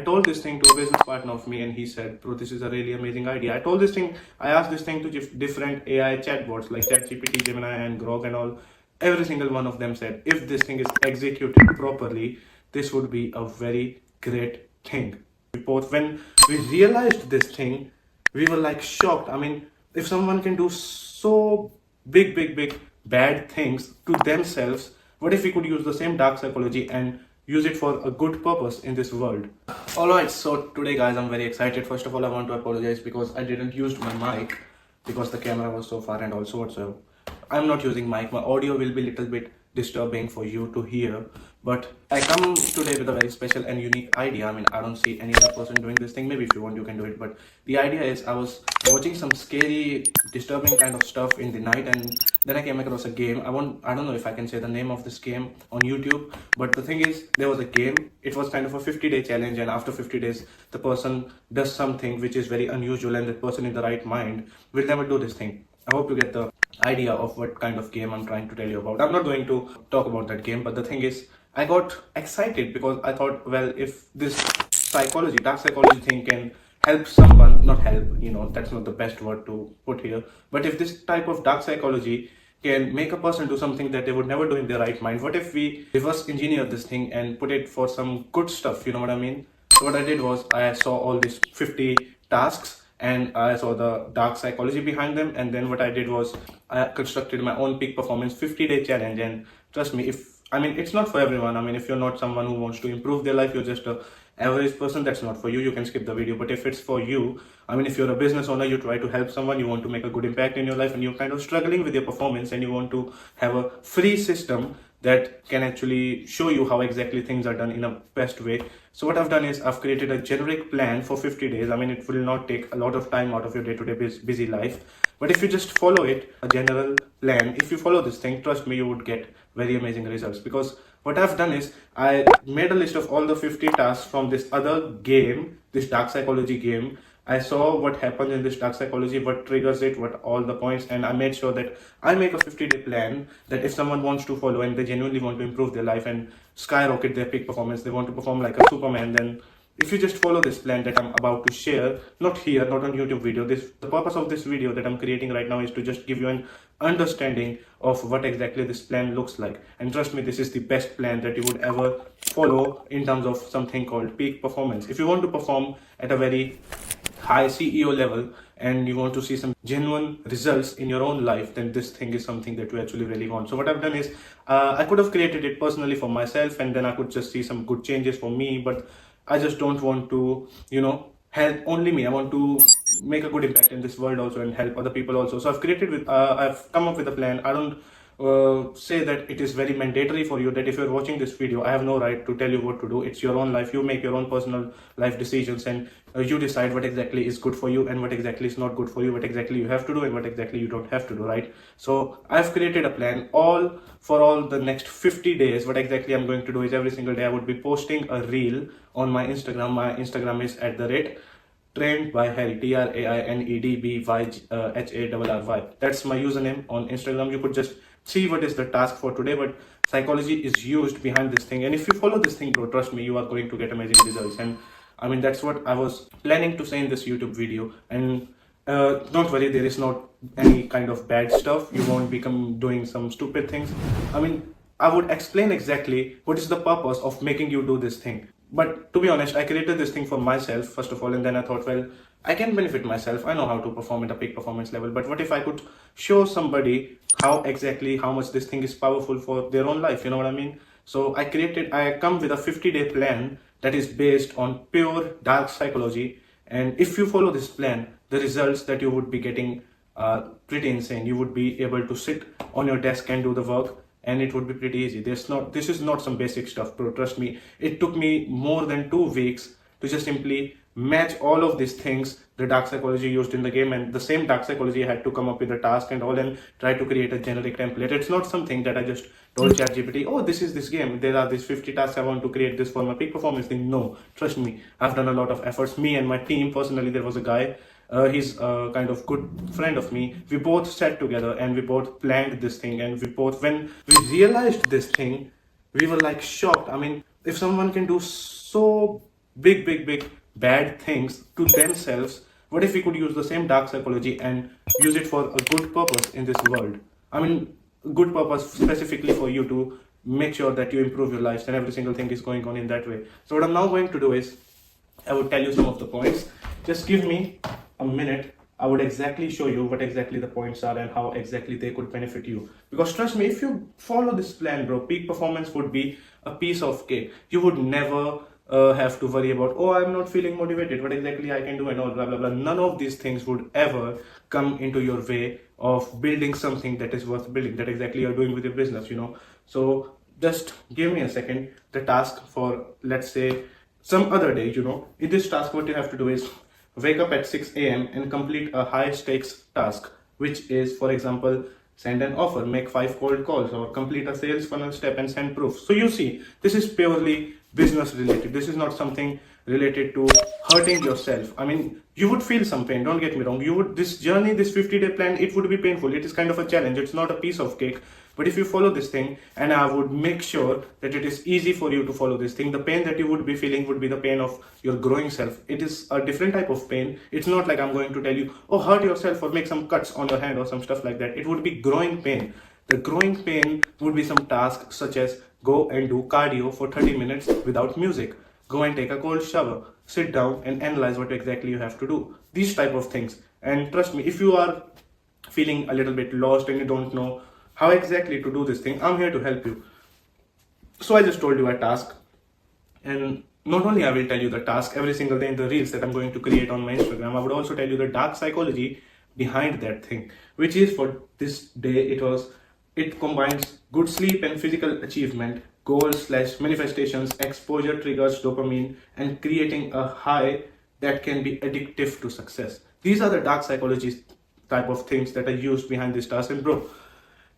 told this thing to a business partner of me, and he said, bro, this is a really amazing idea. I asked this thing to different AI chatbots like ChatGPT, Gemini, and Grok and all. Every single one of them said, if this thing is executed properly, this would be a very great thing. When we realized this thing, we were like shocked. I mean, if someone can do so big bad things to themselves, what if we could use the same dark psychology and use it for a good purpose in this world? Alright, so today guys, I'm very excited. First of all, I want to apologize because I didn't use my mic because the camera was so far, and also whatsoever. I'm not using mic. My audio will be a little bit disturbing for you to hear, but I come today with a very special and unique idea. I mean, I don't see any other person doing this thing. Maybe if you want, you can do it, but the idea is I was watching some scary, disturbing kind of stuff in the night, and then I came across a game. I don't know if I can say the name of this game on YouTube, but the thing is, there was a game. It was kind of a 50-day challenge, and after 50 days, the person does something which is very unusual, and the person in the right mind will never do this thing. I hope you get the idea of what kind of game I'm trying to tell you about. I'm not going to talk about that game, but the thing is, I got excited because I thought, well, if this dark psychology thing can help someone, not help, that's not the best word to put here, but if this type of dark psychology can make a person do something that they would never do in their right mind, what if we reverse engineer this thing and put it for some good stuff, you know what I mean? So what I did was I saw all these 50 tasks, and I saw the dark psychology behind them, and then what I did was I constructed my own peak performance 50-day challenge. And trust me, it's not for everyone. I mean, if you're not someone who wants to improve their life, you're just a average person, that's not for you, you can skip the video. But if it's for you, I mean, if you're a business owner, you try to help someone, you want to make a good impact in your life, and you're kind of struggling with your performance, and you want to have a free system that can actually show you how exactly things are done in a best way. So what I've done is I've created a generic plan for 50 days. I mean, it will not take a lot of time out of your day-to-day busy life. But if you just follow it, a general plan, if you follow this thing, trust me, you would get very amazing results. Because what I've done is I made a list of all the 50 tasks from this other game, this dark psychology game. I saw what happens in this dark psychology, what triggers it, what all the points, and I made sure that I make a 50-day plan that if someone wants to follow and they genuinely want to improve their life and skyrocket their peak performance, they want to perform like a Superman, then if you just follow this plan that I'm about to share, not here, not on YouTube video, the purpose of this video that I'm creating right now is to just give you an understanding of what exactly this plan looks like. And trust me, this is the best plan that you would ever follow in terms of something called peak performance. If you want to perform at a very high CEO level and you want to see some genuine results in your own life, then this thing is something that you actually really want. So what I've done is I could have created it personally for myself, and then I could just see some good changes for me, but I just don't want to, help only me. I want to make a good impact in this world also and help other people also. So I've come up with a plan. I don't say that it is very mandatory for you that if you're watching this video, I have no right to tell you what to do. It's your own life. You make your own personal life decisions, and you decide what exactly is good for you and what exactly is not good for you, what exactly you have to do and what exactly you don't have to do, right? So I've created a plan for all the next 50 days. What exactly I'm going to do is every single day I would be posting a reel on my Instagram. My Instagram is @trained by Harry, TRAINEDBYHARRY. That's my username on Instagram. You could just see what is the task for today, but psychology is used behind this thing, and if you follow this thing, bro, trust me, you are going to get amazing results. And I mean, that's what I was planning to say in this YouTube video. And don't worry, there is not any kind of bad stuff. You won't become doing some stupid things. I mean, I would explain exactly what is the purpose of making you do this thing. But to be honest, I created this thing for myself, first of all, and then I thought, well, I can benefit myself. I know how to perform at a peak performance level, but what if I could show somebody how much this thing is powerful for their own life, you know what I mean? So I come with a 50-day plan that is based on pure dark psychology. And if you follow this plan, the results that you would be getting are pretty insane. You would be able to sit on your desk and do the work, and it would be pretty easy. This is not some basic stuff, bro. Trust me. It took me more than 2 weeks to just simply match all of these things, the dark psychology used in the game, and the same dark psychology I had to come up with a task and all, and try to create a generic template. It's not something that I just told ChatGPT, oh, this is this game, there are these 50 tasks, I want to create this for my peak performance thing. No, trust me, I've done a lot of efforts. Me and my team, personally, there was a guy, he's a kind of good friend of me. We both sat together and we both planned this thing, and when we realized this thing, we were like shocked. I mean, if someone can do so big bad things to themselves, what if we could use the same dark psychology and use it for a good purpose in this world? I mean, good purpose specifically for you to make sure that you improve your lives and every single thing is going on in that way. So what I'm now going to do is I would tell you some of the points. Just give me a minute. I would exactly show you what exactly the points are and how exactly they could benefit you. Because trust me, if you follow this plan, bro, peak performance would be a piece of cake. You would never have to worry about, oh, I'm not feeling motivated, what exactly I can do and all, blah, blah, blah. None of these things would ever come into your way of building something that is worth building, that exactly you're doing with your business, you know. So just give me a second. The task for, let's say, some other day, you know, in this task, what you have to do is wake up at 6 a.m. and complete a high stakes task, which is, for example, send an offer, make 5 cold calls, or complete a sales funnel step and send proof. So you see, this is purely business related. This is not something related to hurting yourself. I mean, you would feel some pain, don't get me wrong. You would, this journey, this 50-day plan, it would be painful. It is kind of a challenge. It's not a piece of cake. But if you follow this thing, and I would make sure that it is easy for you to follow this thing, the pain that you would be feeling would be the pain of your growing self. It is a different type of pain. It's not like I'm going to tell you, oh, hurt yourself or make some cuts on your hand or some stuff like that. It would be growing pain. The growing pain would be some tasks such as go and do cardio for 30 minutes without music. Go and take a cold shower. Sit down and analyze what exactly you have to do. These type of things. And trust me, if you are feeling a little bit lost and you don't know how exactly to do this thing, I'm here to help you. So I just told you a task, and not only I will tell you the task every single day in the reels that I'm going to create on my Instagram, I would also tell you the dark psychology behind that thing, which is for this day, it combines good sleep and physical achievement, goals slash manifestations, exposure triggers dopamine, and creating a high that can be addictive to success. These are the dark psychology type of things that are used behind this task. And bro,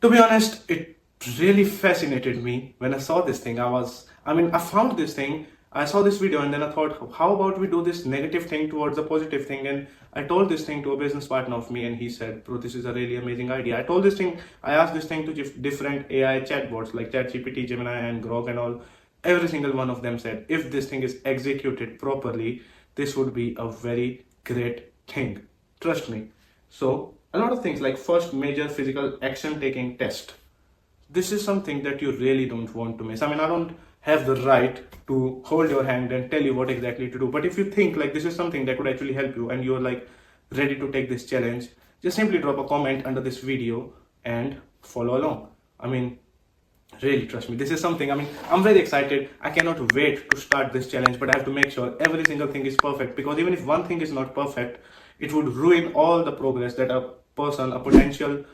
to be honest, it really fascinated me when I saw this thing. I found this thing, I saw this video, and then I thought, how about we do this negative thing towards a positive thing? And I told this thing to a business partner of me, and he said, bro, this is a really amazing idea. I asked this thing to different AI chatbots like ChatGPT, Gemini, and Grok and all. Every single one of them said, if this thing is executed properly, this would be a very great thing. Trust me. So, a lot of things like first major physical action taking test. This is something that you really don't want to miss. I mean, I don't have the right to hold your hand and tell you what exactly to do. But if you think like this is something that could actually help you and you're like ready to take this challenge, just simply drop a comment under this video and follow along. I mean, really, trust me, this is something, I'm very excited. I cannot wait to start this challenge, but I have to make sure every single thing is perfect, because even if one thing is not perfect, it would ruin all the progress that a potential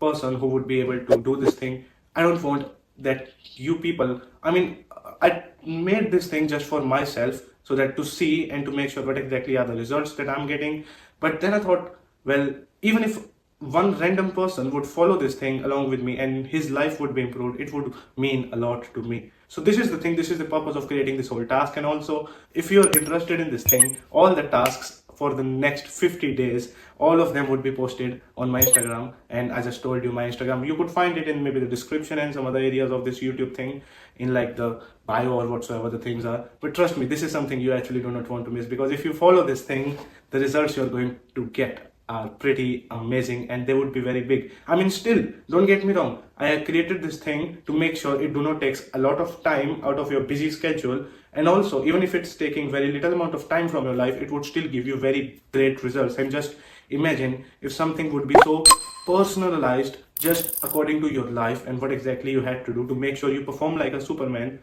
person who would be able to do this thing. I don't want that you people, I made this thing just for myself, so that to see and to make sure what exactly are the results that I'm getting. But then I thought, well, even if one random person would follow this thing along with me and his life would be improved, it would mean a lot to me. So this is the thing, this is the purpose of creating this whole task. And also, if you're interested in this thing, all the tasks for the next 50 days, all of them would be posted on my Instagram. And I just told you my Instagram, you could find it in maybe the description and some other areas of this YouTube thing, in like the bio or whatsoever the things are. But trust me, this is something you actually do not want to miss, because if you follow this thing, the results you're going to get are pretty amazing, and they would be very big. Still, don't get me wrong, I have created this thing to make sure it do not takes a lot of time out of your busy schedule. And also, even if it's taking very little amount of time from your life, it would still give you very great results. And just imagine if something would be so personalized just according to your life and what exactly you had to do to make sure you perform like a Superman,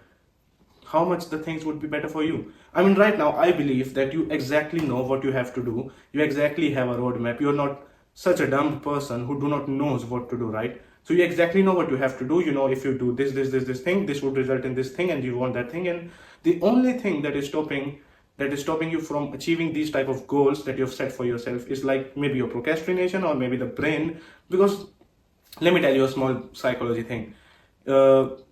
how much the things would be better for you. Right now, I believe that you exactly know what you have to do. You exactly have a roadmap. You're not such a dumb person who do not knows what to do, right? So you exactly know what you have to do. You know, if you do this thing, this would result in this thing, and you want that thing. And the only thing that is stopping you from achieving these type of goals that you've set for yourself is like maybe your procrastination or maybe the brain. Because let me tell you a small psychology thing.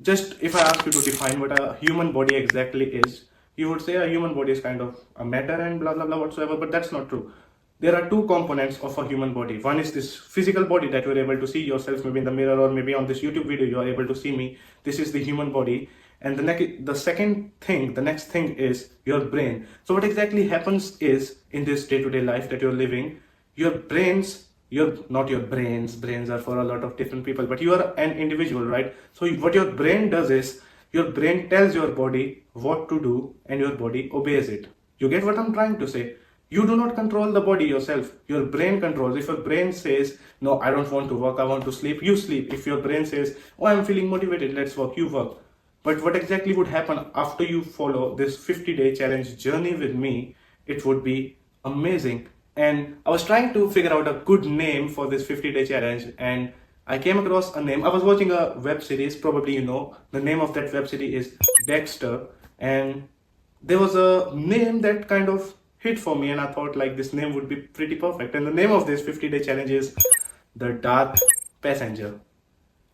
Just if I ask you to define what a human body exactly is, you would say a human body is kind of a matter and blah blah blah whatsoever, but that's not true. There are two components of a human body. One is this physical body that you're able to see yourself, maybe in the mirror or maybe on this YouTube video you are able to see me. This is the human body. And the next thing is your brain. So what exactly happens is, in this day-to-day life that you're living, your brains, not your brains are for a lot of different people, but you are an individual, right? So what your brain does is, your brain tells your body what to do and your body obeys it. You get what I'm trying to say? You do not control the body yourself. Your brain controls. If your brain says, no, I don't want to work, I want to sleep, you sleep. If your brain says, oh, I'm feeling motivated, let's work, you work. But what exactly would happen after you follow this 50-day challenge journey with me? It would be amazing. And I was trying to figure out a good name for this 50-day challenge, and I came across a name. I was watching a web series, probably you know. The name of that web series is Dexter, and there was a name that kind of hit for me, and I thought like this name would be pretty perfect. And the name of this 50-day challenge is The Dark Passenger.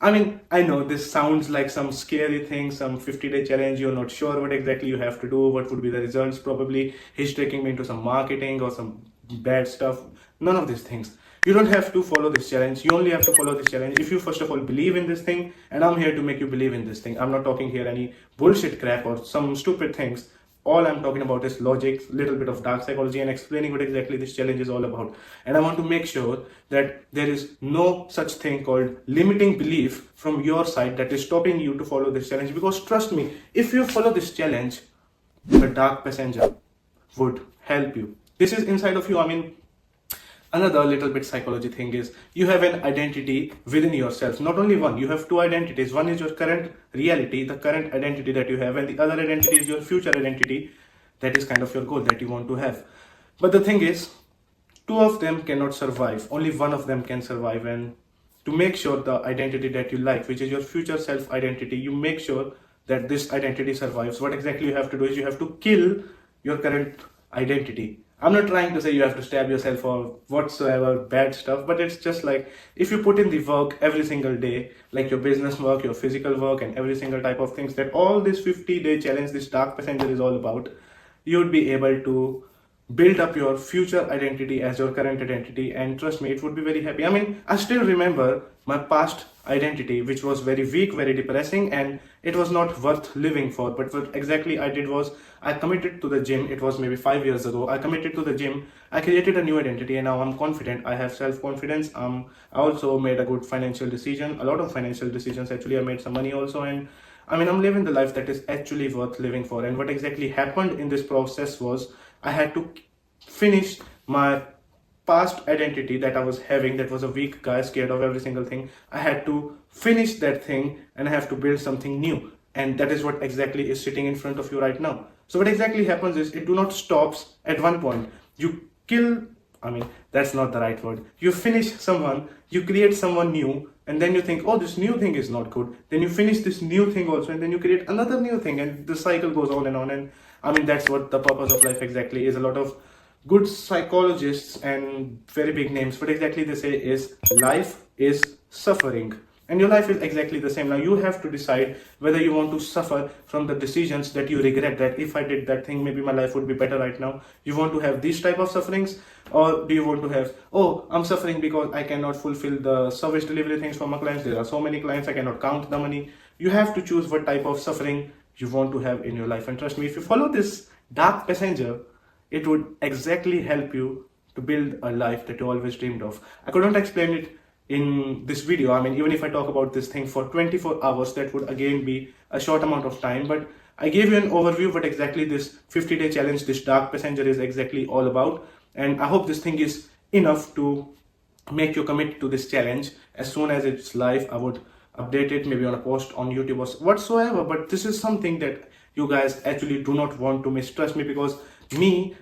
I mean, I know this sounds like some scary thing, some 50-day challenge. You're not sure what exactly you have to do, what would be the results. Probably he's taking me into some marketing or some bad stuff. None of these things. You don't have to follow this challenge. You only have to follow this challenge if you first of all believe in this thing. And I'm here to make you believe in this thing. I'm not talking here any bullshit crap or some stupid things. All I'm talking about is logic, little bit of dark psychology, and explaining what exactly this challenge is all about. And I want to make sure that there is no such thing called limiting belief from your side that is stopping you to follow this challenge. Because trust me, if you follow this challenge, the dark passenger would help you. This is inside of you. I mean, another little bit psychology thing is, you have an identity within yourself. Not only one, you have two identities. One is your current reality, the current identity that you have, and the other identity is your future identity. That is kind of your goal that you want to have. But the thing is, two of them cannot survive. Only one of them can survive. And to make sure the identity that you like, which is your future self identity, you make sure that this identity survives. What exactly you have to do is, you have to kill your current identity. I'm not trying to say you have to stab yourself or whatsoever bad stuff, but it's just like, if you put in the work every single day, like your business work, your physical work, and every single type of things that all this 50-day challenge, this dark passenger is all about, you would be able to build up your future identity as your current identity. And trust me, it would be very happy. I mean, I still remember my past identity, which was very weak, very depressing, and it was not worth living for. But what exactly I did was, I committed to the gym. It was maybe 5 years ago. I committed to the gym. I created a new identity, and now I'm confident. I have self-confidence. I also made a good financial decision, a lot of financial decisions actually. I made some money also, and I mean, I'm living the life that is actually worth living for. And what exactly happened in this process was, I had to finish my past identity that I was having, that was a weak guy, scared of every single thing. I had to finish that thing, and I have to build something new. And that is what exactly is sitting in front of you right now. So what exactly happens is, it do not stops at one point. You kill, I mean, that's not the right word. You finish someone, you create someone new, and then you think, oh, this new thing is not good. Then you finish this new thing also, and then you create another new thing, and the cycle goes on and on. And I mean, that's what the purpose of life exactly is. A lot of good psychologists and very big names, what exactly they say is, life is suffering. And your life is exactly the same. Now you have to decide whether you want to suffer from the decisions that you regret, that if I did that thing, maybe my life would be better right now. You want to have these type of sufferings, or do you want to have, oh, I'm suffering because I cannot fulfill the service delivery things for my clients. There are so many clients, I cannot count the money. You have to choose what type of suffering you want to have in your life. And trust me, if you follow this dark passenger, it would exactly help you to build a life that you always dreamed of. I couldn't explain it in this video. I mean, even if I talk about this thing for 24 hours, that would again be a short amount of time. But I gave you an overview what exactly this 50-day challenge, this dark passenger, is exactly all about. And I hope this thing is enough to make you commit to this challenge. As soon as it's live, I would update it, maybe on a post on YouTube or whatsoever. But this is something that you guys actually do not want to miss. Trust me, because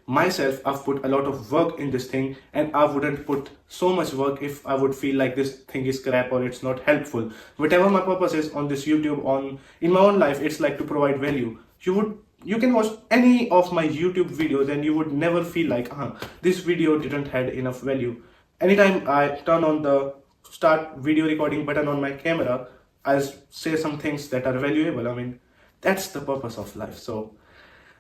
myself, I've put a lot of work in this thing, and I wouldn't put so much work if I would feel like this thing is crap or it's not helpful. Whatever my purpose is on this YouTube, in my own life, it's like to provide value. You can watch any of my YouTube videos and you would never feel like, this video didn't had enough value. Anytime I turn on the start video recording button on my camera, I'll say some things that are valuable. I mean, that's the purpose of life. So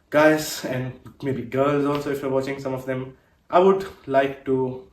guys, and maybe girls also, if you're watching some of them, I would like to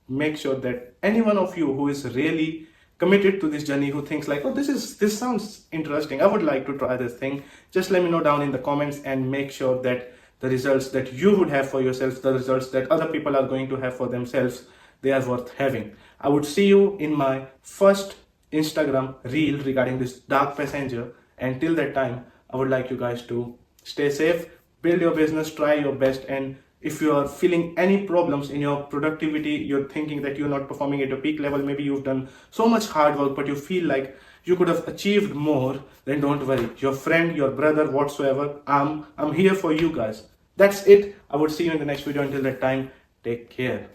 make sure that any one of you who is really committed to this journey, who thinks like, oh, this sounds interesting, I would like to try this thing, just let me know down in the comments, and make sure that the results that you would have for yourself, the results that other people are going to have for themselves, they are worth having. I would see you in my first Instagram reel regarding this dark passenger. And till that time, I would like you guys to stay safe, build your business, try your best. And if you are feeling any problems in your productivity, you're thinking that you're not performing at your peak level, maybe you've done so much hard work, but you feel like you could have achieved more, then don't worry. Your friend, your brother, whatsoever, I'm here for you guys. That's it. I would see you in the next video. Until that time, take care.